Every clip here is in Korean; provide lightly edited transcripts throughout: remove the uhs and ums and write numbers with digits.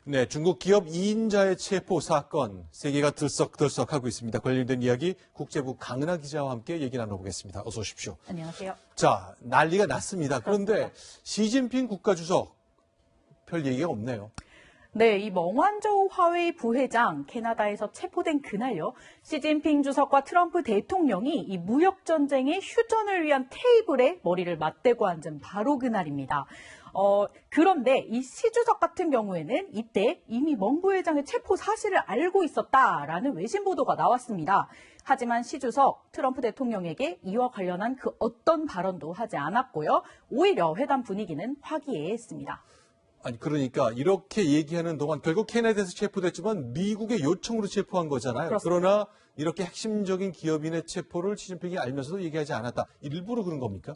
네, 중국 기업 2인자의 체포 사건, 세계가 들썩들썩하고 있습니다. 관련된 이야기 국제부 강은하 기자와 함께 얘기 나눠보겠습니다. 어서 오십시오. 안녕하세요. 자, 난리가 났습니다. 그런데 그렇습니다. 시진핑 국가주석 별 얘기가 없네요. 네, 이 멍완저우 화웨이 부회장 캐나다에서 체포된 그날요. 시진핑 주석과 트럼프 대통령이 이 무역 전쟁의 휴전을 위한 테이블에 머리를 맞대고 앉은 바로 그날입니다. 그런데 이 시 주석 같은 경우에는 이때 이미 멍 부회장의 체포 사실을 알고 있었다라는 외신 보도가 나왔습니다. 하지만 시 주석, 트럼프 대통령에게 이와 관련한 그 어떤 발언도 하지 않았고요. 오히려 회담 분위기는 화기애애했습니다. 아니, 그러니까 이렇게 얘기하는 동안 결국 캐나다에서 체포됐지만 미국의 요청으로 체포한 거잖아요. 그렇습니다. 그러나 이렇게 핵심적인 기업인의 체포를 시진핑이 알면서도 얘기하지 않았다. 일부러 그런 겁니까?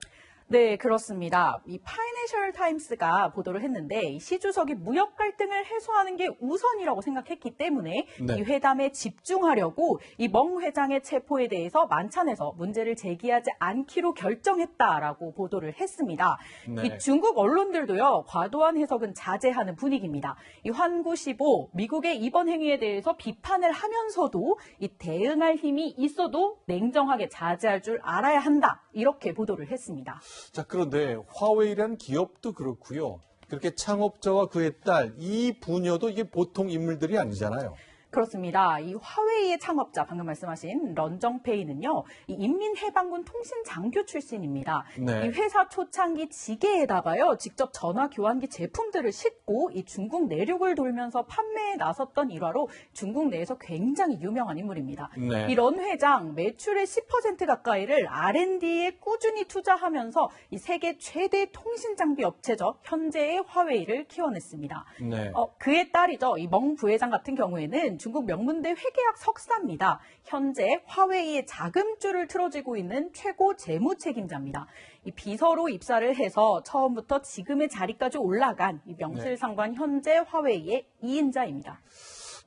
네, 그렇습니다. 이 파이낸셜 타임스가 보도를 했는데 이 시 주석이 무역 갈등을 해소하는 게 우선이라고 생각했기 때문에 네. 이 회담에 집중하려고 이 멍 회장의 체포에 대해서 만찬에서 문제를 제기하지 않기로 결정했다라고 보도를 했습니다. 네. 이 중국 언론들도요, 과도한 해석은 자제하는 분위기입니다. 이 환구시보 미국의 이번 행위에 대해서 비판을 하면서도 이 대응할 힘이 있어도 냉정하게 자제할 줄 알아야 한다. 이렇게 보도를 했습니다. 자, 그런데 화웨이라는 기업도 그렇고요. 그렇게 창업자와 그의 딸, 이 부녀도 이게 보통 인물들이 아니잖아요. 그렇습니다. 이 화웨이의 창업자, 방금 말씀하신 런정페이는요, 이 인민해방군 통신장교 출신입니다. 네. 이 회사 초창기 지게에다가요, 직접 전화 교환기 제품들을 싣고 이 중국 내륙을 돌면서 판매에 나섰던 일화로 중국 내에서 굉장히 유명한 인물입니다. 네. 이 런 회장 매출의 10% 가까이를 R&D에 꾸준히 투자하면서 이 세계 최대 통신장비 업체죠, 현재의 화웨이를 키워냈습니다. 네. 그의 딸이죠. 이 멍 부회장 같은 경우에는 중국 명문대 회계학 석사입니다. 현재 화웨이의 자금줄을 틀어쥐고 있는 최고 재무 책임자입니다. 이 비서로 입사를 해서 처음부터 지금의 자리까지 올라간 이 명실상부한 현재 화웨이의 2인자입니다.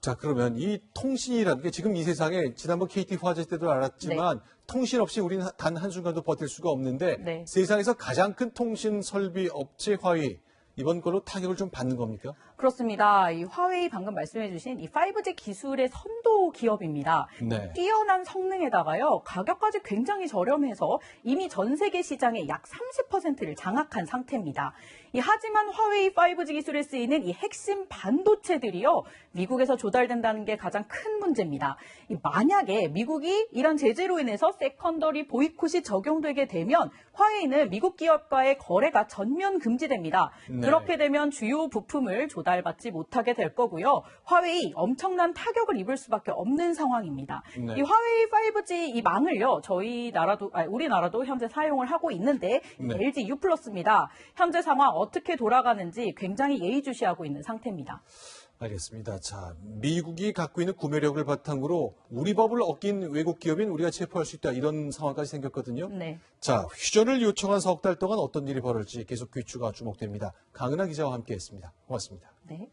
자, 그러면 이 통신이라는 게 지금 이 세상에 지난번 KT 화재 때도 알았지만 통신 없이 우리는 단 한순간도 버틸 수가 없는데 네. 세상에서 가장 큰 통신 설비 업체 화웨이, 이번 걸로 타격을 좀 받는 겁니까? 그렇습니다. 이 화웨이 방금 말씀해 주신 이 5G 기술의 선도 기업입니다. 네. 뛰어난 성능에다가요, 가격까지 굉장히 저렴해서 이미 전 세계 시장의 약 30%를 장악한 상태입니다. 하지만 화웨이 5G 기술에 쓰이는 이 핵심 반도체들이요, 미국에서 조달된다는 게 가장 큰 문제입니다. 만약에 미국이 이런 제재로 인해서 세컨더리 보이콧이 적용되게 되면 화웨이는 미국 기업과의 거래가 전면 금지됩니다. 네. 그렇게 되면 주요 부품을 조달받지 못하게 될 거고요. 화웨이 엄청난 타격을 입을 수밖에 없는 상황입니다. 네. 이 화웨이 5G 이 망을요, 우리나라도 현재 사용을 하고 있는데 네. LG U+입니다. 현재 상황 어떻게 돌아가는지 굉장히 예의주시하고 있는 상태입니다. 알겠습니다. 자, 미국이 갖고 있는 구매력을 바탕으로 우리 법을 어긴 외국 기업인 우리가 체포할 수 있다, 이런 상황까지 생겼거든요. 네. 자, 휴전을 요청한 석 달 동안 어떤 일이 벌어질지 계속 귀추가 주목됩니다. 강은하 기자와 함께했습니다. 고맙습니다. 네.